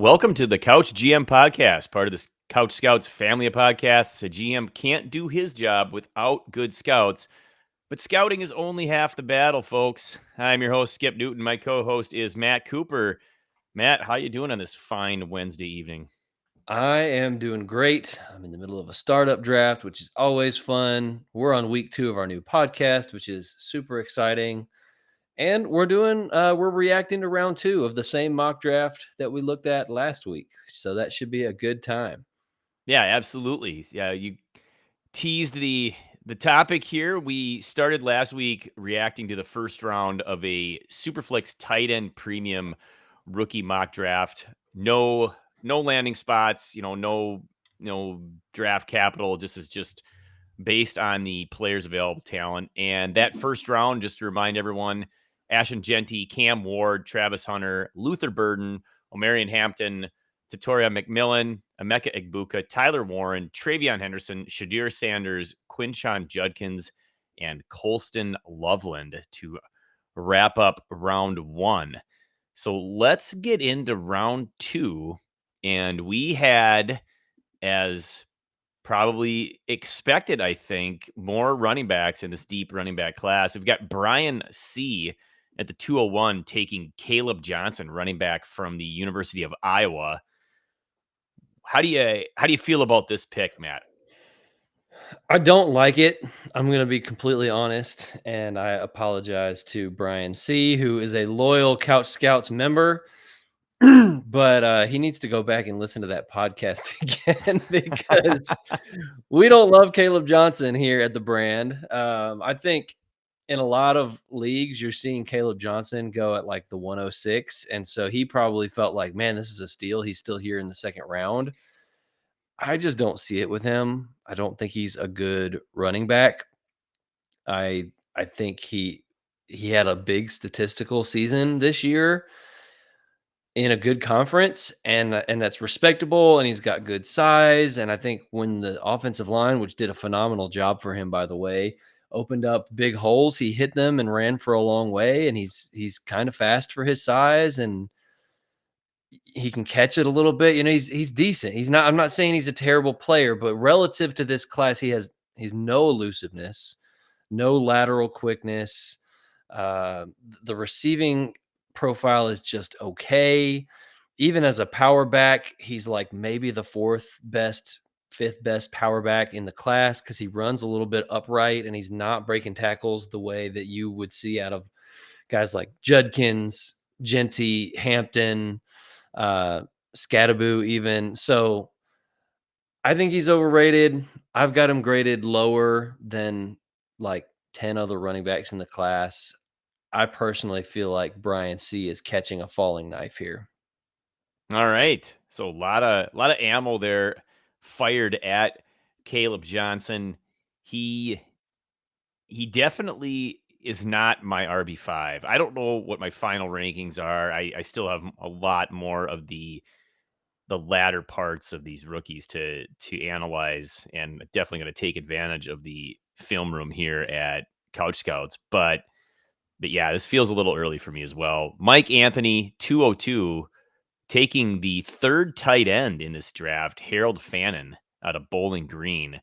Welcome to the CouchGM podcast, part of this Couch Scouts family of podcasts. A GM can't do his job without good scouts, but scouting is only half the battle, folks. I'm your host, Skip Newton. My co-host is Matt Cooper. Matt, how you doing on this fine Wednesday evening? I am doing great. I'm in the middle of a startup draft, which is always fun. We're on week 2 of our new podcast, which is super exciting. And we're reacting to round 2 of the same mock draft that we looked at last week. So that should be a good time. Yeah, absolutely. Yeah, you teased the topic here. We started last week reacting to the first round of a Superflex tight end premium rookie mock draft. No landing spots, no draft capital. Just based on the players' available talent. And that first round, just to remind everyone, Ashton Genty, Cam Ward, Travis Hunter, Luther Burden, Omarion Hampton, Tatoria McMillan, Emeka Egbuka, Tyler Warren, Travion Henderson, Shadir Sanders, Quinshon Judkins, and Colston Loveland to wrap up round 1. So let's get into round 2. And we had, as probably expected, I think, more running backs in this deep running back class. We've got Brian C. at the 201 taking Caleb Johnson, running back from the University of Iowa. How do you feel about this pick, Matt? I don't like it. I'm going to be completely honest. And I apologize to Brian C., who is a loyal Couch Scouts member. But he needs to go back and listen to that podcast again because we don't love Caleb Johnson here at the brand. I think in a lot of leagues, you're seeing Caleb Johnson go at like the 106. And so he probably felt like, man, this is a steal. He's still here in the second round. I just don't see it with him. I don't think he's a good running back. I think he had a big statistical season this year in a good conference, and that's respectable, and he's got good size. And I think when the offensive line, which did a phenomenal job for him, by the way, opened up big holes, he hit them and ran for a long way. And he's kind of fast for his size, and he can catch it a little bit. He's decent. I'm not saying he's a terrible player, but relative to this class, he's no elusiveness, no lateral quickness. Uh, the receiving profile is just okay. Even as a power back, he's like maybe the fifth best power back in the class because he runs a little bit upright and he's not breaking tackles the way that you would see out of guys like Judkins, Genty, Hampton, uh, Scattaboo, even. So I think he's overrated. I've got him graded lower than like 10 other running backs in the class. I personally feel like Brian C is catching a falling knife here. All right. So a lot of ammo there fired at Caleb Johnson. He he definitely is not my RB5. I don't know what my final rankings are. I still have a lot more of the latter parts of these rookies to analyze, and definitely going to take advantage of the film room here at Couch Scouts. But yeah, this feels a little early for me as well. Mike Anthony, 202, taking the third tight end in this draft, Harold Fannin out of Bowling Green.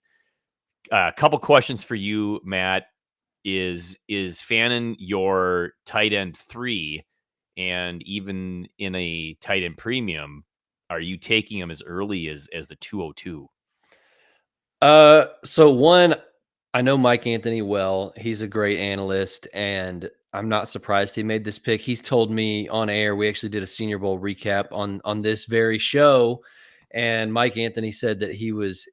A couple questions for you, Matt. Is Fannin your tight end 3? And even in a tight end premium, are you taking him as early as the 202? So one, I know Mike Anthony well. He's a great analyst, and I'm not surprised he made this pick. He's told me on air. We actually did a Senior Bowl recap on this very show, and Mike Anthony said that he was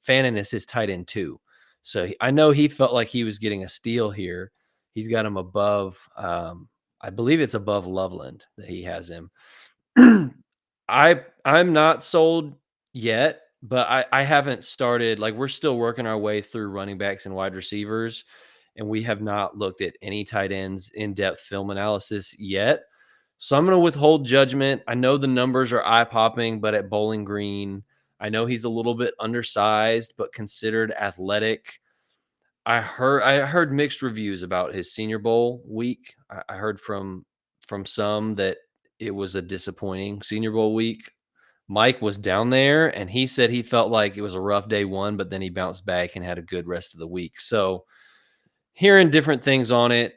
Fannin is his tight end too. So I know he felt like he was getting a steal here. He's got him above. I believe it's above Loveland that he has him. I'm not sold yet, but I haven't started. Like, we're still working our way through running backs and wide receivers, and we have not looked at any tight ends in-depth film analysis yet. So I'm going to withhold judgment. I know the numbers are eye-popping, but at Bowling Green, I know he's a little bit undersized, but considered athletic. I heard mixed reviews about his Senior Bowl week. I heard from some that it was a disappointing Senior Bowl week. Mike was down there, and he said he felt like it was a rough day one, but then he bounced back and had a good rest of the week. So hearing different things on it,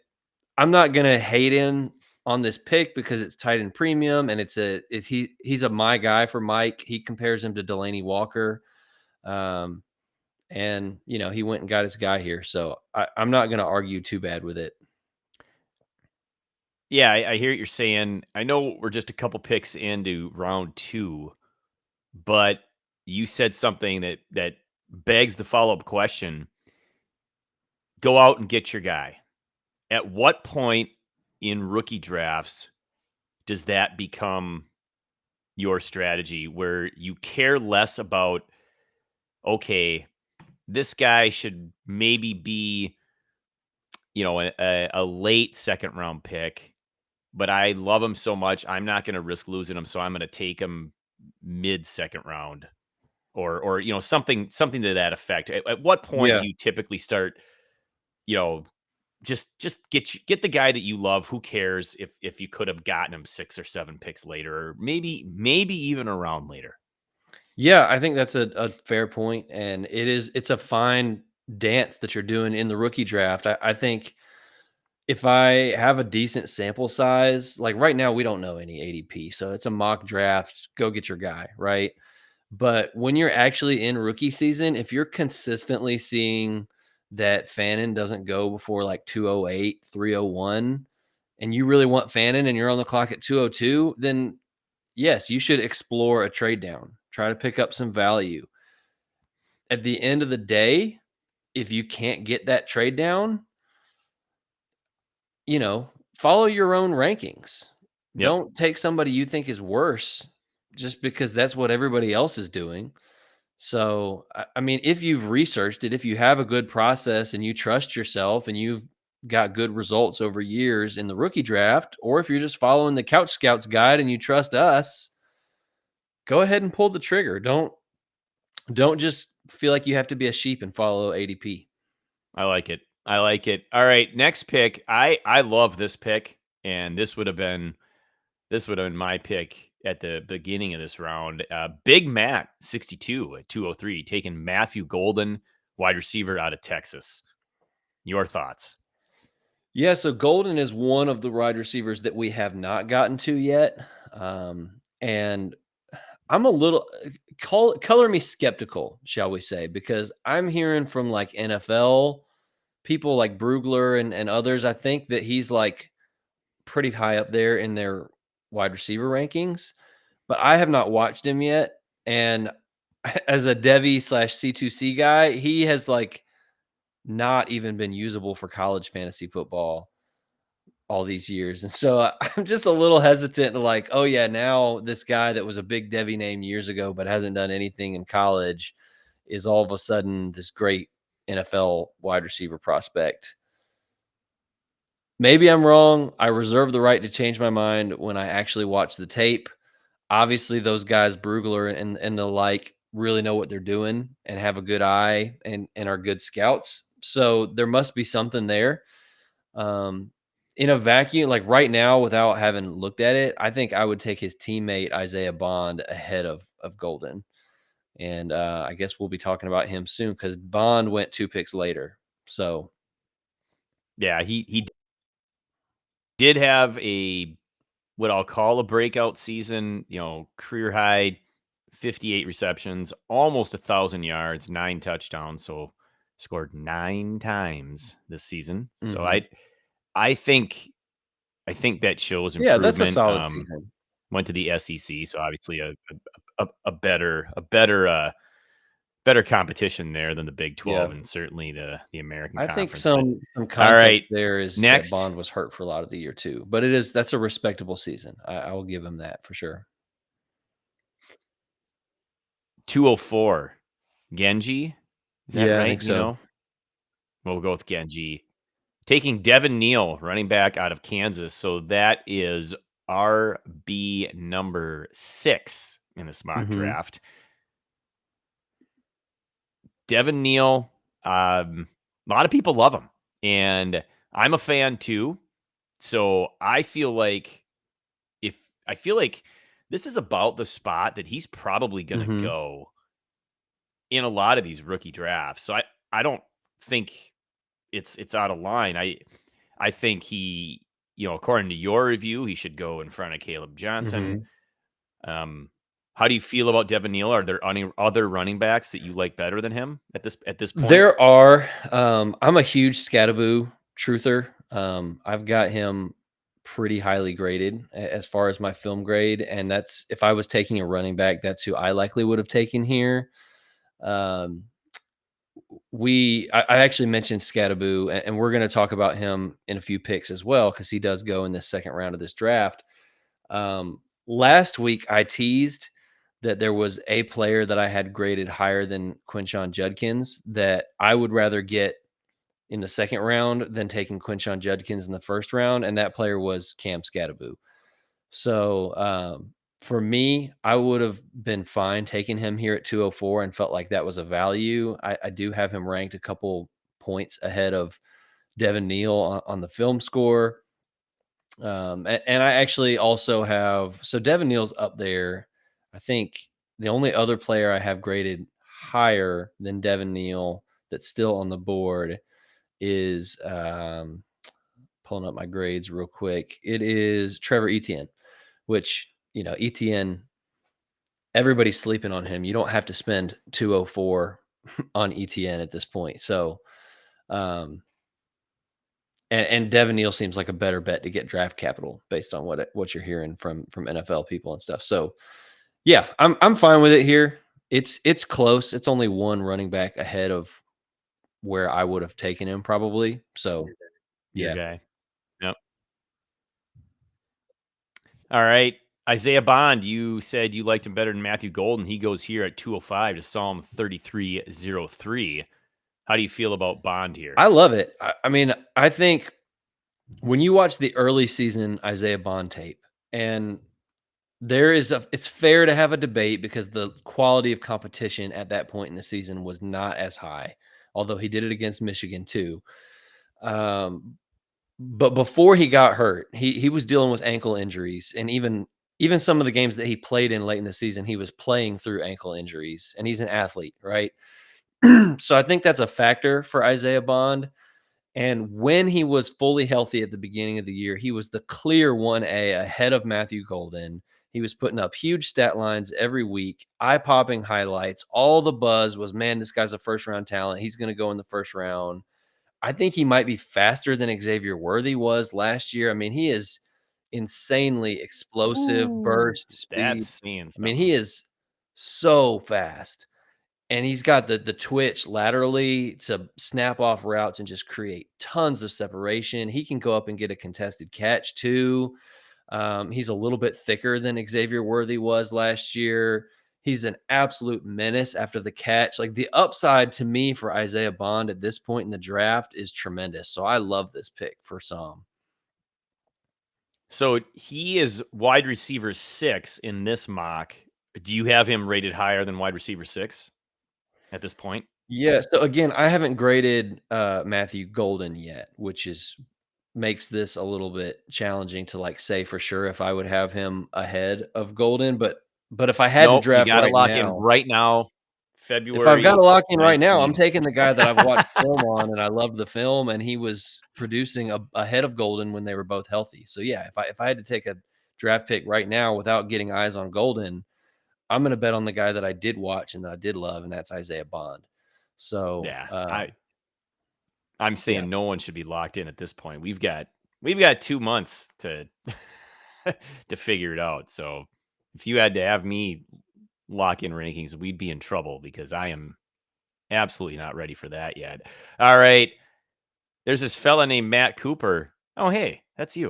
I'm not gonna hate him on this pick because it's tight end premium and he's a my guy for Mike. He compares him to Delaney Walker. Um, and he went and got his guy here. So I'm not gonna argue too bad with it. Yeah, I hear what you're saying. I know we're just a couple picks into round 2, but you said something that begs the follow-up question. Go out and get your guy. At what point in rookie drafts does that become your strategy where you care less about, okay, this guy should maybe be, a late second round pick, but I love him so much, I'm not going to risk losing him, so I'm going to take him mid second round or something to that effect. At what point Yeah. do you typically start, you know, just get the guy that you love? Who cares if you could have gotten him 6 or 7 picks later, or maybe even a round later? Yeah, I think that's a fair point, and it's a fine dance that you're doing in the rookie draft. I think if I have a decent sample size, like right now, we don't know any ADP, so it's a mock draft. Go get your guy, right? But when you're actually in rookie season, if you're consistently seeing that Fannin doesn't go before like 208, 301, and you really want Fannin and you're on the clock at 202, then yes, you should explore a trade down. Try to pick up some value. At the end of the day, if you can't get that trade down, follow your own rankings. Yep. Don't take somebody you think is worse just because that's what everybody else is doing. So, I mean, if you've researched it, if you have a good process and you trust yourself and you've got good results over years in the rookie draft, or if you're just following the Couch Scouts guide and you trust us, go ahead and pull the trigger. Don't just feel like you have to be a sheep and follow ADP. I like it. I like it. All right, next pick. I love this pick, and this would have been my pick at the beginning of this round. Big Matt, 62 at 203, taking Matthew Golden, wide receiver out of Texas. Your thoughts? Yeah, so Golden is one of the wide receivers that we have not gotten to yet. And I'm a little color me skeptical, shall we say, because I'm hearing from like NFL people like Brugler and others. I think that he's like pretty high up there in their wide receiver rankings, but I have not watched him yet. And as a Devi slash C2C guy, he has like not even been usable for college fantasy football all these years. And so I'm just a little hesitant to like, oh yeah, now this guy that was a big Devi name years ago but hasn't done anything in college is all of a sudden this great NFL wide receiver prospect. Maybe I'm wrong. I reserve the right to change my mind when I actually watch the tape. Obviously, those guys, Brugler and the like, really know what they're doing and have a good eye and are good scouts. So there must be something there. Um, in a vacuum, like right now, without having looked at it, I think I would take his teammate Isaiah Bond ahead of Golden. And I guess we'll be talking about him soon because Bond went 2 picks later. So Yeah, he did have a what I'll call a breakout season, career high 58 receptions, almost 1,000 yards, 9 touchdowns, so scored 9 times this season. So mhm. I think I think that shows Yeah, that's a improvement. solid season. Went to the SEC, so obviously a better competition there than the Big 12 Yeah. and certainly the American I think Conference. But some all context right, there is that next Bond was hurt for a lot of the year too, but that's a respectable season. I will give him that for sure. 204, Genji. Is that Yeah, I right? think so. We'll go with Genji. Taking Devin Neal, running back out of Kansas. So that is RB number 6 in this mock Mhm. draft. Devin Neal, a lot of people love him, and I'm a fan too. So I feel like this is about the spot that he's probably going to Mhm. go in a lot of these rookie drafts. So I don't think it's out of line. I think he, according to your review, he should go in front of Caleb Johnson. Mhm. Um, how do you feel about Devin Neal? Are there any other running backs that you like better than him at this point? There are, I'm a huge Scattaboo truther. I've got him pretty highly graded as far as my film grade, and that's if I was taking a running back, that's who I likely would have taken here. Um, I actually mentioned Scattaboo, and we're going to talk about him in a few picks as well because he does go in the second round of this draft. Last week, I teased that there was a player that I had graded higher than Quinshon Judkins that I would rather get in the second round than taking Quinshon Judkins in the first round, and that player was Cam Scattaboo. So for me, I would have been fine taking him here at 204 and felt like that was a value. I do have him ranked a couple points ahead of Devin Neal on the film score. And I actually also have so Devin Neal's up there. I think the only other player I have graded higher than Devin Neal that's still on the board is pulling up my grades real quick. It is Trevor Etienne, which Etienne, everybody's sleeping on him. You don't have to spend 204 on Etienne at this point. So um and Devin Neal seems like a better bet to get draft capital based on what you're hearing from NFL people and stuff. So yeah, I'm fine with it here. It's close. It's only one running back ahead of where I would have taken him probably. So Your yeah. guy. Yep. All right. Isaiah Bond, you said you liked him better than Matthew Golden. He goes here at 205 to Psalm 3303. How do you feel about Bond here? I love it. I mean, I think when you watch the early season Isaiah Bond tape, and it's fair to have a debate because the quality of competition at that point in the season was not as high, although he did it against Michigan too. Um, but before he got hurt, he was dealing with ankle injuries, and even some of the games that he played in late in the season, he was playing through ankle injuries, and he's an athlete, right? So I think that's a factor for Isaiah Bond. And when he was fully healthy at the beginning of the year, he was the clear 1A ahead of Matthew Golden. He was putting up huge stat lines every week, eye popping highlights. All the buzz was, man, this guy's a first round talent. He's going to go in the first round. I think he might be faster than Xavier Worthy was last year. I mean, he is insanely explosive, Ooh, burst that's speed. saying I mean, he something. is so fast. And he's got the twitch laterally to snap off routes and just create tons of separation. He can go up and get a contested catch too. He's a little bit thicker than Xavier Worthy was last year. He's an absolute menace after the catch. Like the upside to me for Isaiah Bond at this point in the draft is tremendous. So I love this pick for some. So he is wide receiver 6 in this mock. Do you have him rated higher than wide receiver 6 at this point? Yeah. So again, I haven't graded Matthew Golden yet, which is makes this a little bit challenging to like say for sure if I would have him ahead of Golden, but if I had to Nope, you draft gotta right lock in now, right now, if I've got to February lock in right now, I'm 19. taking the guy that I've watched film on and I love the film and he was producing ahead of Golden when they were both healthy. So yeah, if I had to take a draft pick right now without getting eyes on Golden, I'm going to bet on the guy that I did watch and that I did love, and that's Isaiah Bond. So Yeah, I'm yeah, saying no one should be locked in at this point. We've got 2 months to to figure it out. So if you had to have me lock in rankings, we'd be in trouble because I am absolutely not ready for that yet. All right. There's this fella named Matt Cooper. Oh, hey, that's you.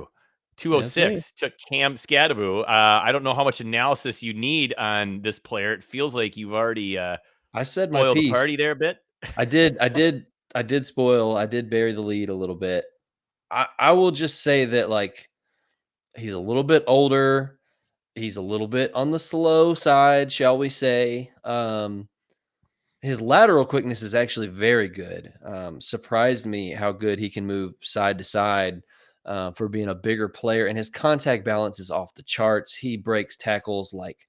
that's me. 206 took Cam Scadaboo. I don't know how much analysis you need on this player. It feels like you've already I said my spoiled the piece. party there a bit. I did bury the lead a little bit. I will just say that, like, he's a little bit older, he's a little bit on the slow side, shall we say. His lateral quickness is actually very good. Surprised me how good he can move side to side. for being a bigger player, and his contact balance is off the charts. He breaks tackles like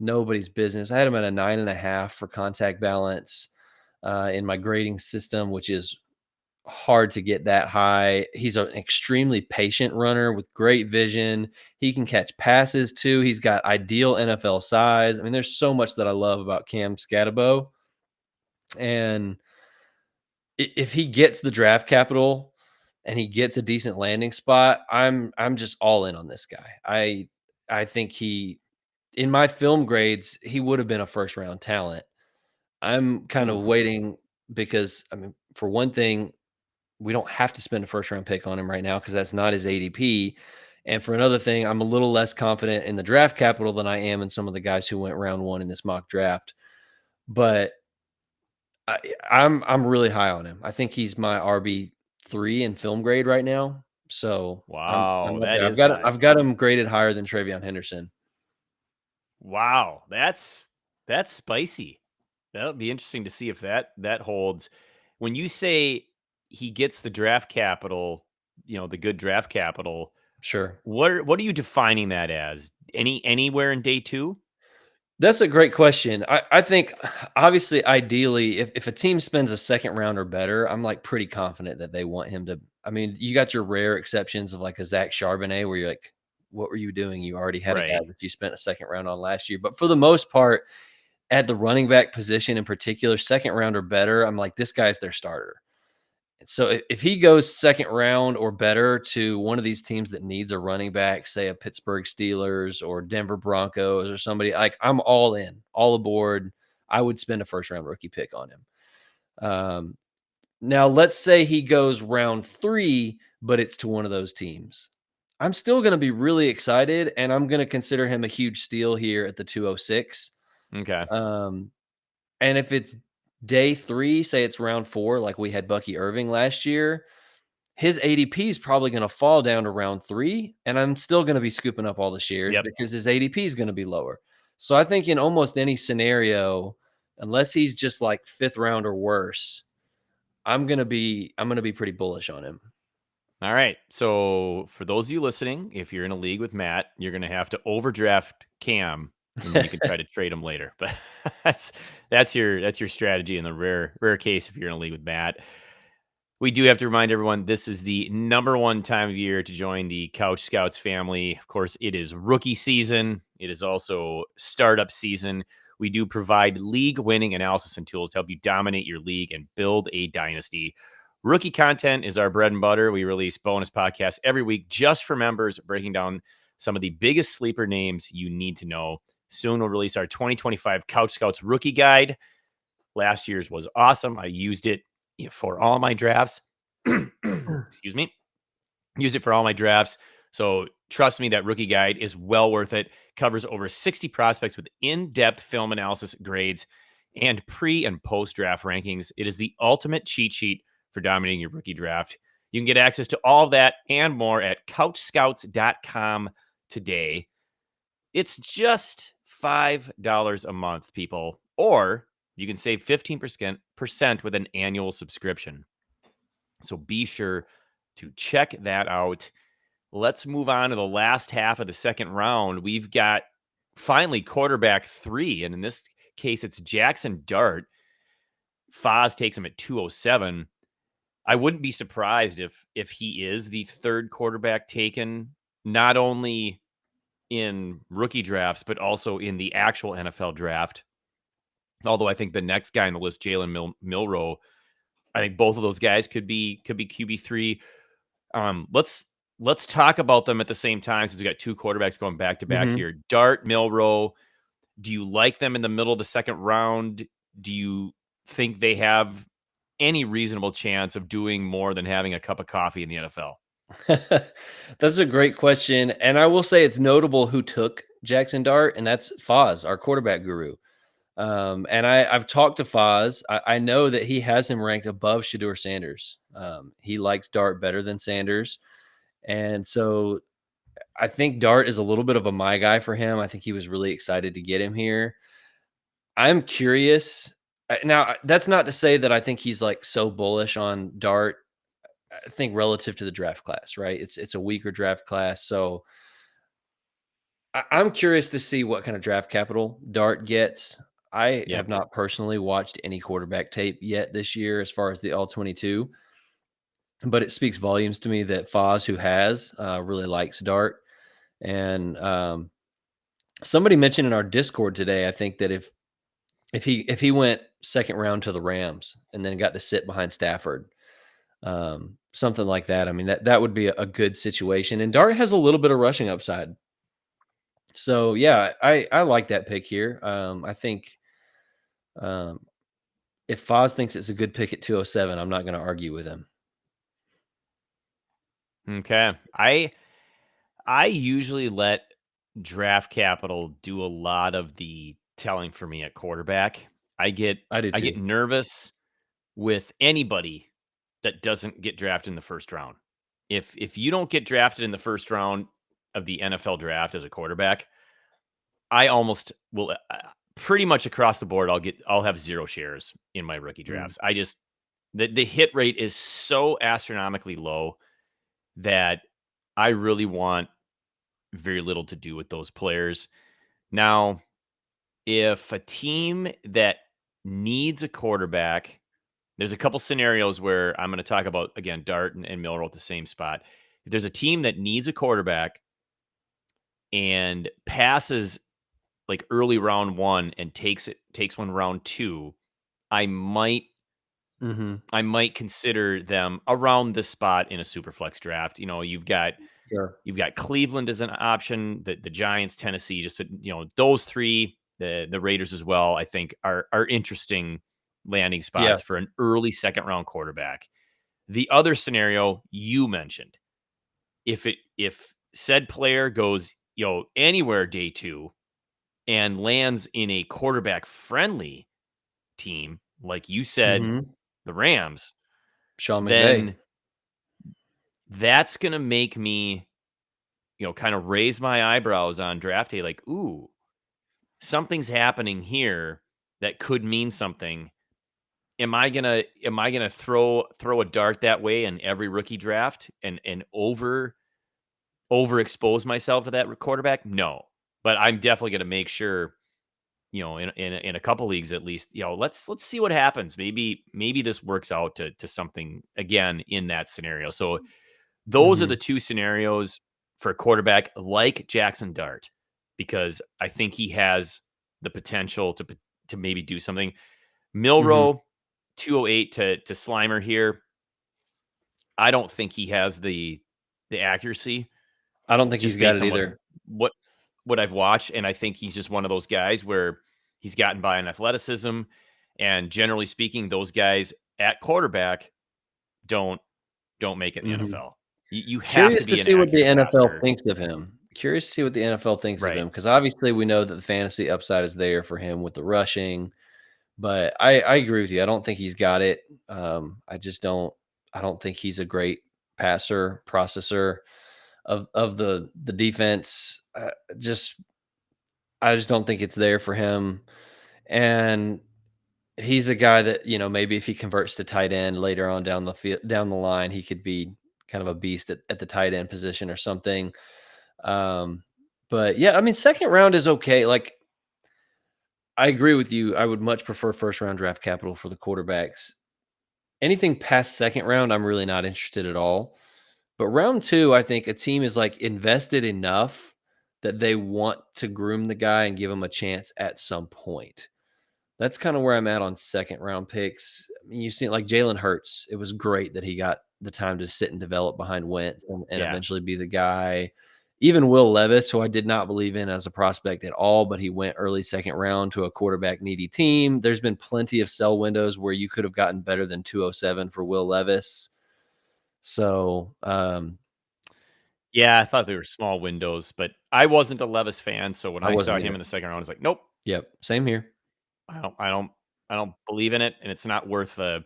nobody's business. I had him at a 9.5 for contact balance in my grading system, which is hard to get that high. He's an extremely patient runner with great vision. He can catch passes too. He's got ideal NFL size. I mean, there's so much that I love about Cam Scatabo. And if he gets the draft capital and he gets a decent landing spot, I'm just all in on this guy. I think he in my film grades, he would have been a first round talent. I'm kind of Oof. waiting because I mean, for one thing, we don't have to spend a first round pick on him right now because that's not his ADP. And for another thing, I'm a little less confident in the draft capital than I am in some of the guys who went round one in this mock draft. But I'm really high on him. I think he's my RB3 in film grade right now. So I'm Wow, up that there. is high. I've got him graded higher than Travion Henderson. Wow, that's spicy. That'll be interesting to see if that holds. When you say he gets the draft capital, the good draft capital, Sure. what are you defining that as? Anywhere in day 2? That's a great question. I think obviously, ideally, if a team spends a second round or better, I'm like pretty confident that they want him to. I mean, you got your rare exceptions of like a Zach Charbonnet where you're like, what were you doing? You already had a guy Right. that you spent a second round on last year. But for the most part, at the running back position in particular, second round or better, I'm like, this guy's their starter. So if he goes second round or better to one of these teams that needs a running back, say a Pittsburgh Steelers or Denver Broncos or somebody, like I'm all in, all aboard. I would spend a first round rookie pick on him. Um, Now, let's say he goes round 3, but it's to one of those teams. I'm still going to be really excited, and I'm going to consider him a huge steal here at the 206. Okay. Um, and if it's day 3, say it's round 4, like we had Bucky Irving last year, his ADP is probably going to fall down to round 3, and I'm still going to be scooping up all the shares Yep. because his ADP is going to be lower. So I think in almost any scenario, unless he's just like 5th round or worse, I'm gonna be pretty bullish on him. All right. So for those of you listening, if you're in a league with Matt, you're going to have to overdraft Cam, and then you can try to trade him later. But that's that's your strategy in the rare case if you're in a league with Matt. We do have to remind everyone this is the number one time of year to join the Couch Scouts family. Of course, it is rookie season. It is also startup season. We do provide league winning analysis and tools to help you dominate your league and build a dynasty. Rookie content is our bread and butter. We release bonus podcasts every week just for members, breaking down some of the biggest sleeper names you need to know. Soon we'll release our 2025 Couch Scouts rookie guide. Last year's was awesome. I used it for all my drafts. Excuse me. Use it for all my drafts. So trust me, that rookie guide is well worth it. Covers over 60 prospects with in-depth film analysis, grades, and pre and post draft rankings. It is the ultimate cheat sheet for dominating your rookie draft. You can get access to all of that and more at couchscouts.com today. It's just $5 a month, people, or you can save 15% with an annual subscription. So be sure to check that out. Let's move on to the last half of the second round. We've got finally quarterback 3, and in this case, it's Jackson Dart. Foz takes him at 207. I wouldn't be surprised if he is the third quarterback taken, not only in rookie drafts, but also in the actual NFL draft. Although I think the next guy on the list, Jalen Milrow, I think both of those guys could be QB3. Let's talk about them at the same time since we got two quarterbacks going back to back Mhm. here. Dart, Milrow. Do you like them in the middle of the second round? Do you think they have any reasonable chance of doing more than having a cup of coffee in the NFL? That's a great question, and I will say it's notable who took Jackson Dart, and that's Foz, our quarterback guru. And I've talked to Foz. I know that he has him ranked above Shador Sanders. He likes Dart better than Sanders, and so I think Dart is a little bit of a my guy for him. I think he was really excited to get him here. I'm curious. Now, that's not to say that I think he's like so bullish on Dart. I think relative to the draft class, right? It's a weaker draft class, so I'm curious to see what kind of draft capital Dart gets. I Yep. have not personally watched any quarterback tape yet this year as far as the all 22, but it speaks volumes to me that Foz, who has, really likes Dart. And somebody mentioned in our Discord today, I think that if he went second round to the Rams and then got to sit behind Stafford, something like that. I mean, that would be a good situation. And Dart has a little bit of rushing upside. So yeah, I like that pick here. I think um, if Foz thinks it's a good pick at 207, I'm not going to argue with him. Okay. I usually let draft capital do a lot of the telling for me at quarterback. I get I do I get too. nervous with anybody that doesn't get drafted in the first round. If you don't get drafted in the first round of the NFL draft as a quarterback, I almost will pretty much across the board I'll have 0 shares in my rookie Mm, drafts. I just the hit rate is so astronomically low that I really want very little to do with those players. Now, if a team that needs a quarterback, there's a couple scenarios where I'm going to talk about again Dart and Milrow at the same spot. If there's a team that needs a quarterback and passes like early round 1 and takes one round 2, I might mhm. I might consider them around this spot in a super flex draft. You know, Sure. you've got Cleveland as an option, the Giants, Tennessee, just those 3, the Raiders as well, I think are interesting landing Yeah. spots for an early second round quarterback. The other scenario you mentioned, if said player goes, anywhere day 2 and lands in a quarterback friendly team, like you said, Mhm. the Rams, Sean McVay. then that's going to make me, kind of raise my eyebrows on draft day like, ooh, something's happening here that could mean something. Am I gonna throw a dart that way in every rookie draft and overexpose myself to that quarterback? No. But I'm definitely gonna make sure, in a couple leagues at least, let's see what happens. Maybe this works out to something again in that scenario. So those are the Mhm. 2 scenarios for a quarterback like Jackson Dart, because I think he has the potential to maybe do something. Mhm. Milrow, 208 to Slimer here. I don't think he has the accuracy I don't think he's just got based it on either. what what I've watched, and I think he's just one of those guys where he's gotten by in athleticism, and generally speaking, those guys at quarterback don't don't make it in the Mhm. NFL. You have to Curious to be an see what the accurate NFL passer. thinks of him. Curious to see what the NFL thinks of Right. him because obviously we know that the fantasy upside is there for him with the rushing, but I agree with you. I don't think he's got it. I just don't. I don't think he's a great passer, processor of the defense. Just I just don't think it's there for him. And he's a guy that maybe if he converts to tight end later on down the field, down the line, he could be kind of a beast at the tight end position or something. Um, but yeah, I mean, second round is okay. Like I agree with you. I would much prefer first round draft capital for the quarterbacks. Anything past second round, I'm really not interested at all. But round two, I think a team is like invested enough that they want to groom the guy and give him a chance at some point. That's kind of where I'm at on second round picks. I mean, you've seen like Jalen Hurts. It was great that he got the time to sit and develop behind Wentz and Yeah. eventually be the guy. Even Will Levis, who I did not believe in as a prospect at all, but he went early second round to a quarterback needy team. There's been plenty of sell windows where you could have gotten better than 207 for Will Levis. So, Yeah, I thought they were small windows, but I wasn't a Levis fan, so when I I saw wasn't him either. in the second round, I was like, "Nope, Yep. Same here. I don't I don't I don't believe in it, and it's not worth the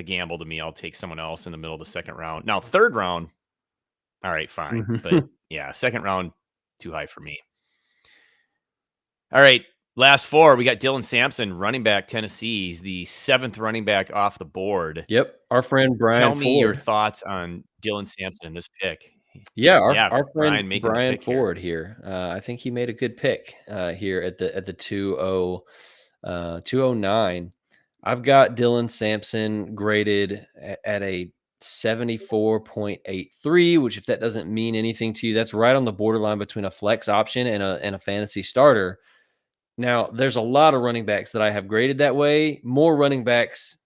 gamble to me. I'll take someone else in the middle of the second round." Now, third round, all right, fine, but Mhm. yeah, second round, too high for me. All right. Last four, we got Dylan Sampson, running back, Tennessee. He's the 7th running back off the board. Yep, our friend Brian Tell me your Ford. thoughts on Dylan Sampson in this pick. Yeah, Yeah, our friend Brian making the Brian pick here. Ford here. I think he made a good pick here at the 209. I've got Dylan Sampson graded at a 74.83, which if that doesn't mean anything to you, that's right on the borderline between a flex option and a fantasy starter. Now, there's a lot of running backs that I have graded that way, more running backs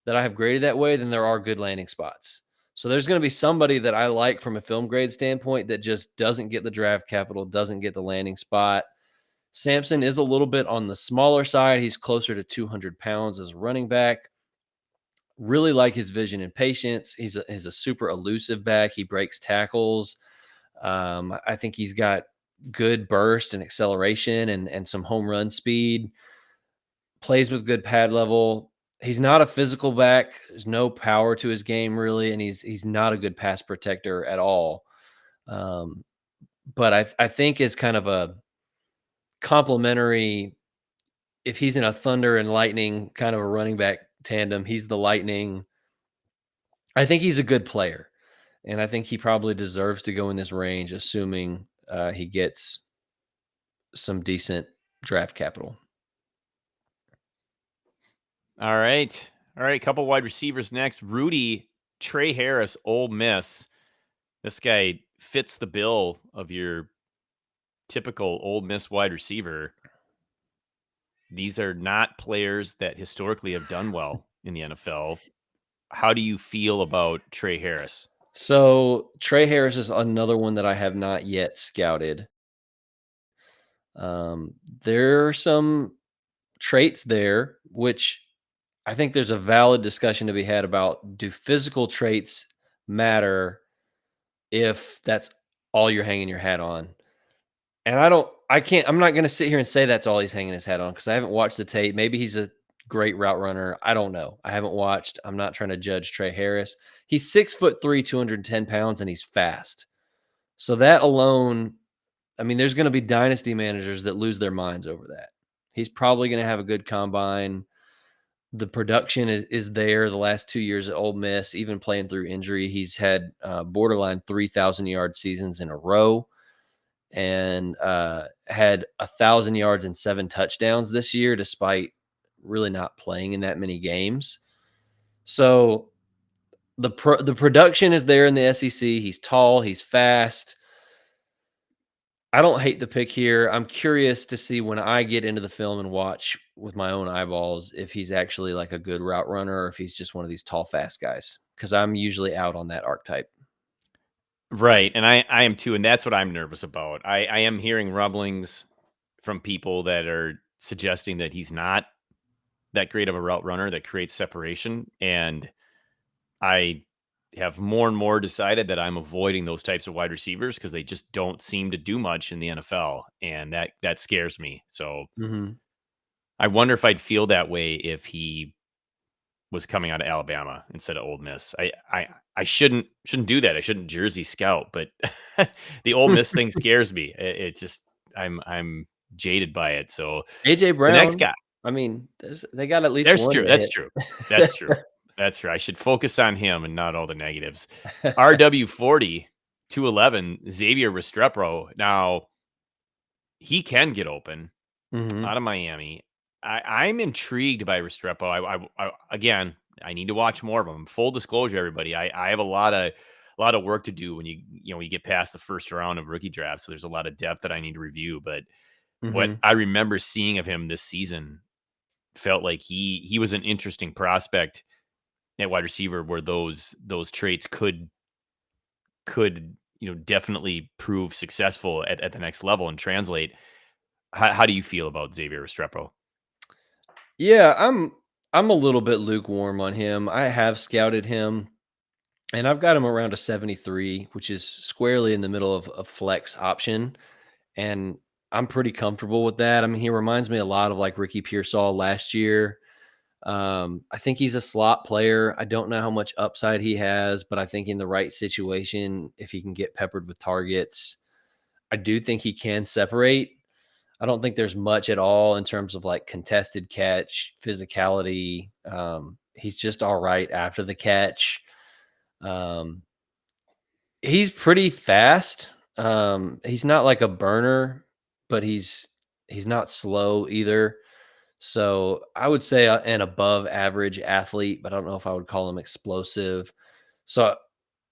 that I have graded that way than there are good landing spots. So there's going to be somebody that I like from a film grade standpoint that just doesn't get the draft capital, doesn't get the landing spot. Sampson is a little bit on the smaller side. He's closer to 200 pounds as a running back. Really like his vision and patience. He's a super elusive back. He breaks tackles. I think he's got good burst and acceleration and some home run speed. Plays with good pad level. He's not a physical back. There's no power to his game really, and he's not a good pass protector at all. Um, but I think is kind of a complementary. If he's in a thunder and lightning kind of a running back tandem, he's the lightning. I think he's a good player, and I think he probably deserves to go in this range, assuming he gets some decent draft capital. All right. All right. Couple wide receivers next. Rudy Trey Harris, Ole Miss. This guy fits the bill of your typical Ole Miss wide receiver. These are not players that historically have done well in the NFL. How do you feel about Trey Harris? So Trey Harris is another one that I have not yet scouted. Um, there are some traits there, which I think there's a valid discussion to be had about, do physical traits matter if that's all you're hanging your hat on? And I'm not going to sit here and say that's all he's hanging his hat on because I haven't watched the tape. Maybe he's a great route runner. I don't know. I haven't watched. I'm not trying to judge Trey Harris. He's 6'3", 210 pounds, and he's fast. So that alone, I mean, there's going to be dynasty managers that lose their minds over that. He's probably going to have a good combine. The production is there the last 2 years at Ole Miss, even playing through injury. He's had borderline 3,000-yard seasons in a row and had 1,000 yards and 7 touchdowns this year, despite really not playing in that many games. So the production is there in the SEC. He's tall, he's fast. I don't hate the pick here. I'm curious to see when I get into the film and watch with my own eyeballs if he's actually like a good route runner or if he's just one of these tall, fast guys. Because I'm usually out on that archetype. Right. And I am too. And that's what I'm nervous about. I am hearing rumblings from people that are suggesting that he's not that great of a route runner that creates separation. And I have more and more decided that I'm avoiding those types of wide receivers because they just don't seem to do much in the NFL. And that scares me. So Mm-hmm. I wonder if I'd feel that way if he was coming out of Alabama instead of Ole Miss. I shouldn't do that. I shouldn't Jersey scout, but the Ole Miss thing scares me. It just I'm jaded by it. So AJ the next Brown. guy, I mean, they got at least there's one true. to That's hit. true. That's true. That's true. I should focus on him and not all the negatives. RW40 211 Xavier Restrepo. Now he can get open Mm-hmm. out of Miami. I'm intrigued by Restrepo. Again, I need to watch more of them. Full disclosure, everybody, I have a lot of work to do when you get past the first round of rookie drafts. So there's a lot of depth that I need to review. But what Mm-hmm. I remember seeing of him this season felt like he was an interesting prospect at wide receiver, where those traits could definitely prove successful at the next level and translate. How do you feel about Xavier Restrepo? Yeah, I'm a little bit lukewarm on him. I have scouted him, and I've got him around a 73, which is squarely in the middle of a flex option, and I'm pretty comfortable with that. I mean, he reminds me a lot of like Ricky Pearsall last year. I think he's a slot player. I don't know how much upside he has, but I think in the right situation, if he can get peppered with targets, I do think he can separate. I don't think there's much at all in terms of like contested catch, physicality. He's just all right after the catch. Um, he's pretty fast. He's not like a burner, but he's not slow either. So I would say an above average athlete, but I don't know if I would call him explosive. So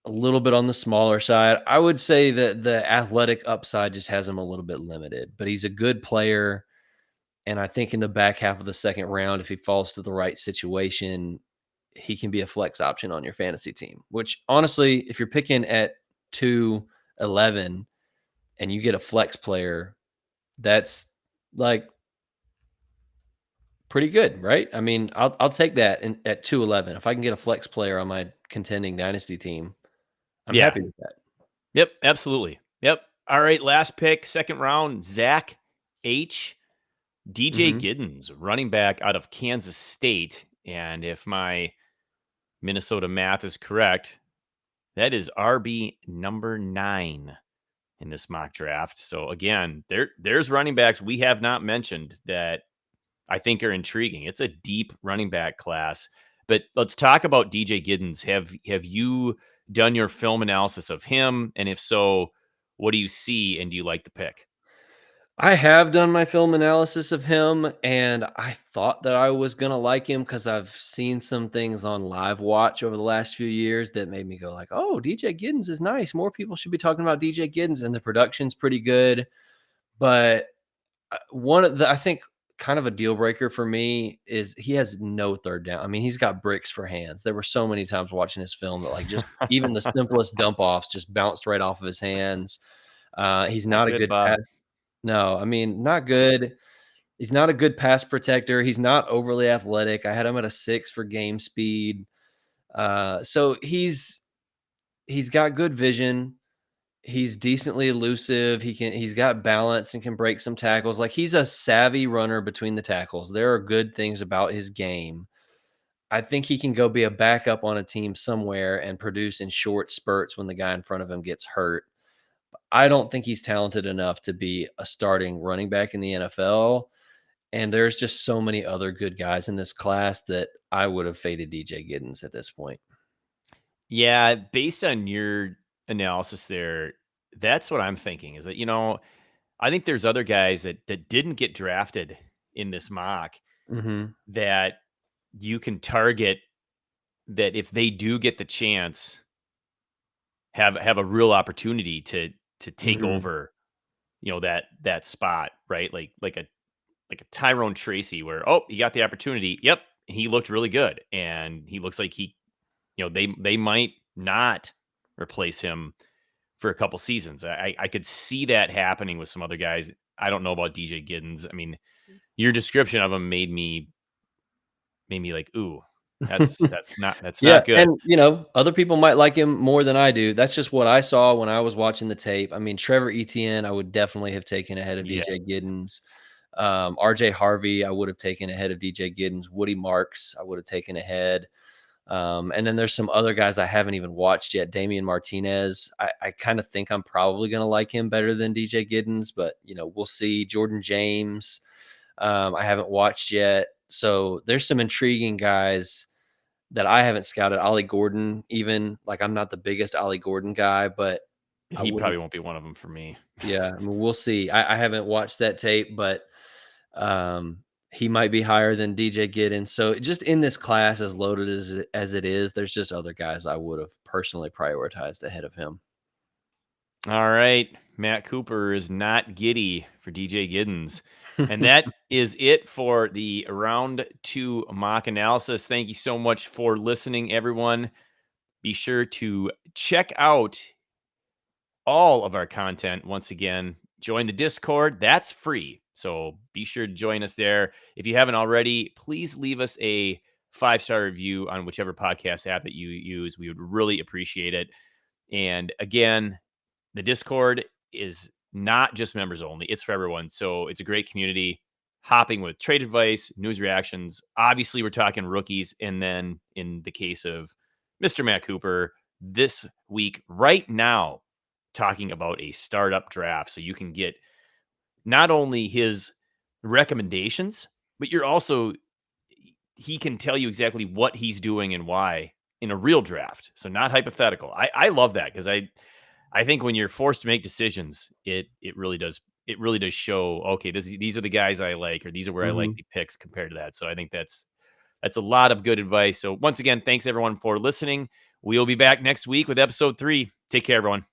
a little bit on the smaller side. I would say that the athletic upside just has him a little bit limited, but he's a good player. And I think in the back half of the second round, if he falls to the right situation, he can be a flex option on your fantasy team. Which honestly, if you're picking at 211 and you get a flex player, that's like pretty good, right? I mean, I'll take that at 211. If I can get a flex player on my contending dynasty team, I'm Yeah. happy with that. Yep. Absolutely. Yep. All right. Last pick, second round, Zach H. DJ Mhm. Giddens, running back out of Kansas State. And if my Minnesota math is correct, that is RB number 9 in this mock draft. So again, there's running backs we have not mentioned that I think are intriguing. It's a deep running back class. But let's talk about DJ Giddens. Have you done your film analysis of him? And if so, what do you see and do you like the pick? I have done my film analysis of him, and I thought that I was gonna like him because I've seen some things on Live Watch over the last few years that made me go like, "Oh, DJ Giddens is nice. More people should be talking about DJ Giddens," and the production's pretty good. But one of the I think kind of a deal breaker for me is he has no third down. I mean, he's got bricks for hands. There were so many times watching his film that like just even the simplest dump offs just bounced right off of his hands. He's Not not a good, good Bob. no, I mean, not good. He's not a good pass protector. He's not overly athletic. I had him at a 6 for game speed. So he's got good vision. He's decently elusive. He's got balance and can break some tackles. Like he's a savvy runner between the tackles. There are good things about his game. I think he can go be a backup on a team somewhere and produce in short spurts when the guy in front of him gets hurt. I don't think he's talented enough to be a starting running back in the NFL. And there's just so many other good guys in this class that I would have faded DJ Giddens at this point. Yeah, based on your analysis there, that's what I'm thinking is that, I think there's other guys that didn't get drafted in this mock Mhm. that you can target that if they do get the chance, have a real opportunity to take Mhm. over, that spot, right? Like a Tyrone Tracy where, oh, he got the opportunity. Yep, he looked really good. And he looks like they might not replace him for a couple seasons. I could see that happening with some other guys. I don't know about DJ Giddens. I mean, your description of him made me like, ooh, that's Yeah, not good. and, other people might like him more than I do. That's just what I saw when I was watching the tape. I mean, Trevor Etienne, I would definitely have taken ahead of Yeah. DJ Giddens. RJ Harvey, I would have taken ahead of DJ Giddens. Woody Marks, I would have taken ahead. And then there's some other guys I haven't even watched yet. Damian Martinez, I kind of think I'm probably going to like him better than DJ Giddens, but we'll see. Jordan James, I haven't watched yet. So there's some intriguing guys that I haven't scouted. Ollie Gordon, even like I'm not the biggest Ollie Gordon guy, but I He wouldn't. probably won't be one of them for me. Yeah, I mean, we'll see. I haven't watched that tape, but um, he might be higher than DJ Giddens. So just in this class, as loaded as it is, there's just other guys I would have personally prioritized ahead of him. All right. Matt Cooper is not giddy for DJ Giddens. And that is it for the round 2 mock analysis. Thank you so much for listening, everyone. Be sure to check out all of our content once again. Join the Discord, that's free. So be sure to join us there. If you haven't already, please leave us a 5-star review on whichever podcast app that you use. We would really appreciate it. And again, the Discord is not just members only, it's for everyone. So it's a great community, hopping with trade advice, news reactions. Obviously, we're talking rookies. And then in the case of Mr. Matt Cooper, this week, right now, talking about a startup draft. So you can get not only his recommendations, but you're also he can tell you exactly what he's doing and why in a real draft. So not hypothetical. I love that because I think when you're forced to make decisions, it really does show, okay, these are the guys I like, or these are where I like Mhm. the picks compared to that. So I think that's a lot of good advice. So once again, thanks everyone for listening. We'll be back next week with episode 3. Take care, everyone.